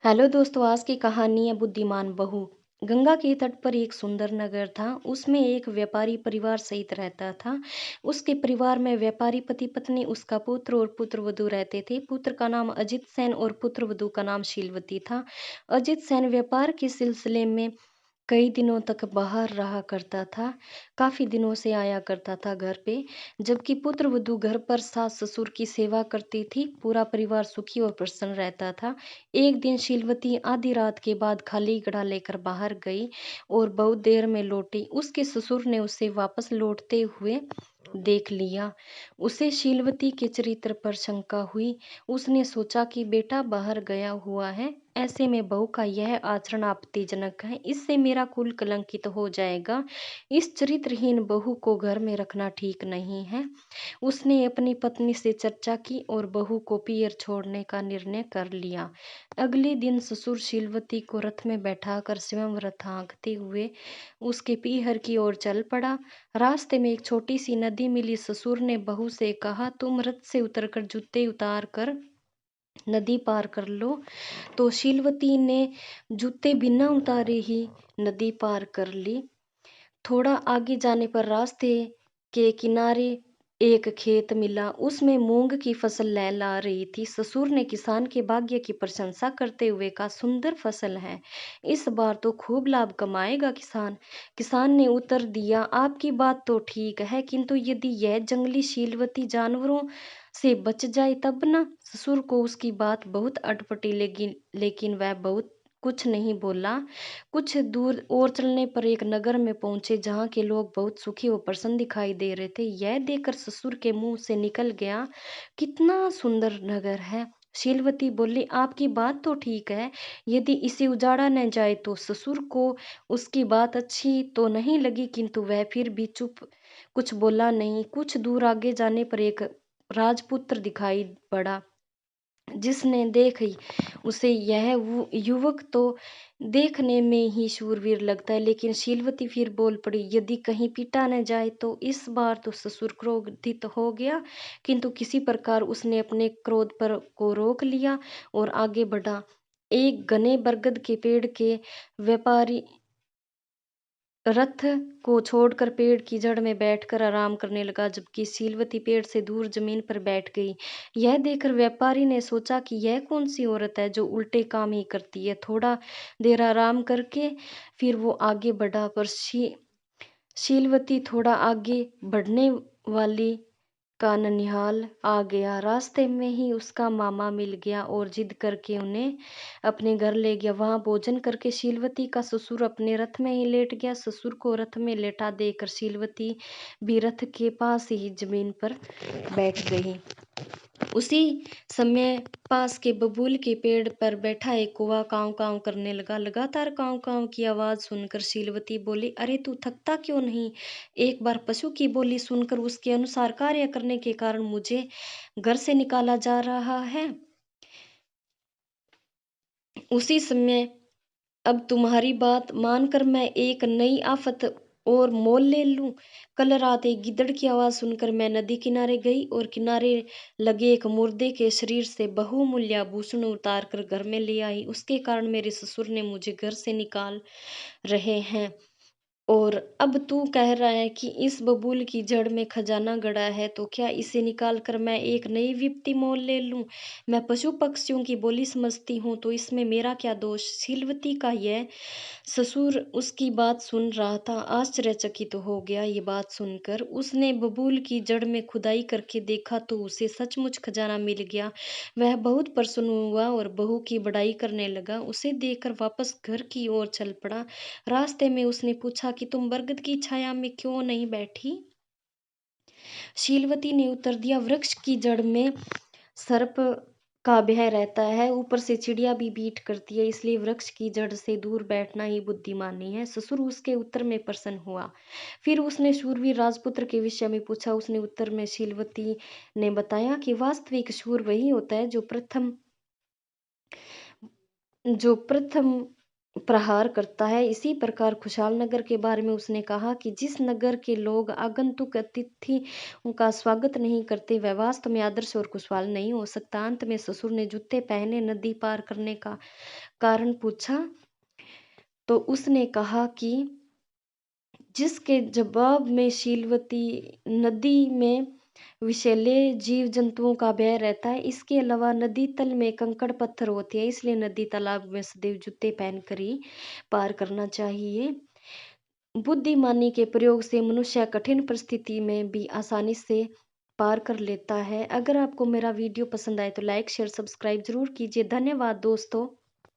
Hello दोस्तों, आज की कहानी है बुद्धिमान बहू। गंगा के तट पर एक सुंदर नगर था। उसमें एक व्यापारी परिवार सहित रहता था। उसके परिवार में व्यापारी पति पत्नी, उसका पुत्र और पुत्र वधू रहते थे। पुत्र का नाम अजित सेन और पुत्र वधू का नाम शीलवती था। अजित सेन व्यापार के सिलसिले में कई दिनों तक बाहर रहा करता था। काफी दिनों से आया करता था घर पे। जबकि पुत्र वधू घर पर सास ससुर की सेवा करती थी। पूरा परिवार सुखी और प्रसन्न रहता था। एक दिन शीलवती आधी रात के बाद खाली घड़ा लेकर बाहर गई और बहुत देर में लौटी। उसके ससुर ने उसे वापस लौटते हुए देख लिया। उसे शीलवती के चरित्र पर शंका हुई। उसने सोचा कि बेटा बाहर गया हुआ है, ऐसे में बहू का यह आचरण आपत्तिजनक है। इससे मेरा कुल कलंकित हो जाएगा। इस चरित्रहीन बहू को घर में रखना ठीक नहीं है। उसने अपनी पत्नी से चर्चा की और बहू को पियर छोड़ने का निर्णय कर लिया। अगले दिन ससुर शीलवती को रथ में बैठाकर स्वयं रथ हाँकते हुए उसके पीहर की ओर चल पड़ा। रास्ते में एक छोटी सी नदी मिली। ससुर ने बहू से कहा, तुम रथ से उतरकर जूते उतार कर नदी पार कर लो। तो शीलवती ने जूते बिना उतारे ही नदी पार कर ली। थोड़ा आगे जाने पर रास्ते के किनारे एक खेत मिला। उसमें मूंग की फसल लहला रही थी। ससुर ने किसान के भाग्य की प्रशंसा करते हुए कहा, सुंदर फसल है, इस बार तो खूब लाभ कमाएगा किसान। किसान ने उत्तर दिया, आपकी बात तो ठीक है, किंतु यदि यह जंगली शीलवती जानवरों से बच जाए तब ना। ससुर को उसकी बात बहुत अटपटी लगी, लेकिन वह बहुत कुछ नहीं बोला। कुछ दूर और चलने पर एक नगर में पहुंचे, जहाँ के लोग बहुत सुखी और प्रसन्न दिखाई दे रहे थे। यह देखकर ससुर के मुंह से निकल गया, कितना सुंदर नगर है। शीलवती बोली, आपकी बात तो ठीक है, यदि इसे उजाड़ा न जाए तो। ससुर को उसकी बात अच्छी तो नहीं लगी, किंतु वह फिर भी चुप, कुछ बोला नहीं। कुछ दूर आगे जाने पर एक राजपुत्र दिखाई पड़ा, जिसने देखी उसे यह युवक तो देखने में ही शूरवीर लगता है। लेकिन शीलवती फिर बोल पड़ी, यदि कहीं पीटा न जाए तो। इस बार तो ससुर क्रोधित हो गया, किंतु किसी प्रकार उसने अपने क्रोध पर को रोक लिया और आगे बढ़ा। एक घने बरगद के पेड़ के व्यापारी रथ को छोड़कर पेड़ की जड़ में बैठकर आराम करने लगा, जबकि शीलवती पेड़ से दूर जमीन पर बैठ गई। यह देखकर व्यापारी ने सोचा कि यह कौन सी औरत है जो उल्टे काम ही करती है। थोड़ा देर आराम करके फिर वो आगे बढ़ा, पर शीलवती थोड़ा आगे बढ़ने वाली का ननिहाल आ गया। रास्ते में ही उसका मामा मिल गया और जिद करके उन्हें अपने घर ले गया। वहां भोजन करके शीलवती का ससुर अपने रथ में ही लेट गया। ससुर को रथ में लेटा देकर शीलवती भी रथ के पास ही जमीन पर बैठ गई। उसी समय पास के बबूल के पेड़ पर बैठा एक कौवा कांव कांव करने लगा। लगातार कांव कांव की आवाज सुनकर शीलवती बोली, अरे तू थकता क्यों नहीं? एक बार पशु की बोली सुनकर उसके अनुसार कार्य करने के कारण मुझे घर से निकाला जा रहा है। उसी समय अब तुम्हारी बात मानकर मैं एक नई आफत और मोल ले लूं। कल रात एक गिद्दड़ की आवाज सुनकर मैं नदी किनारे गई और किनारे लगे एक मुर्दे के शरीर से बहुमूल्य आभूषण उतार कर घर में ले आई। उसके कारण मेरे ससुर ने मुझे घर से निकाल रहे हैं। और अब तू कह रहा है कि इस बबूल की जड़ में खजाना गड़ा है, तो क्या इसे निकाल कर मैं एक नई विपत्ति मोल ले लूं? मैं पशु पक्षियों की बोली समझती हूँ, तो इसमें मेरा क्या दोष? शीलवती का यह ससुर उसकी बात सुन रहा था। आश्चर्यचकित हो गया। ये बात सुनकर उसने बबूल की जड़ में खुदाई करके देखा तो उसे सचमुच खजाना मिल गया। वह बहुत प्रसन्न हुआ और बहू की बड़ाई करने लगा। उसे देखकर वापस घर की ओर चल पड़ा। रास्ते में उसने पूछा कि तुम बरगद की छाया में क्यों नहीं बैठी? शीलवती ने उत्तर दिया, वृक्ष की जड़ में सर्प का भय रहता है, ऊपर से चिड़िया भी बीट करती है, इसलिए वृक्ष की जड़ से दूर बैठना ही बुद्धिमानी है। ससुर उसके उत्तर में प्रसन्न हुआ। फिर उसने शूरवीर राजपुत्र के विषय में पूछा। उसने उत्तर में शीलवती ने बताया कि वास्तविक शूर वही होता है जो प्रथम प्रहार करता है। इसी प्रकार खुशहाल नगर के बारे में उसने कहा कि जिस नगर के लोग आगंतुक अतिथि उनका स्वागत नहीं करते वह वास्तव में आदर्श और खुशहाल नहीं हो सकता। अंत में ससुर ने जूते पहने नदी पार करने का कारण पूछा तो उसने कहा कि जिसके जवाब में शीलवती नदी में विषैले जीव जंतुओं का भय रहता है। इसके अलावा नदी तल में कंकड़ पत्थर होते हैं, इसलिए नदी तालाब में सदैव जूते पहनकर ही पार करना चाहिए। बुद्धिमानी के प्रयोग से मनुष्य कठिन परिस्थिति में भी आसानी से पार कर लेता है। अगर आपको मेरा वीडियो पसंद आए तो लाइक शेयर सब्सक्राइब जरूर कीजिए। धन्यवाद दोस्तों।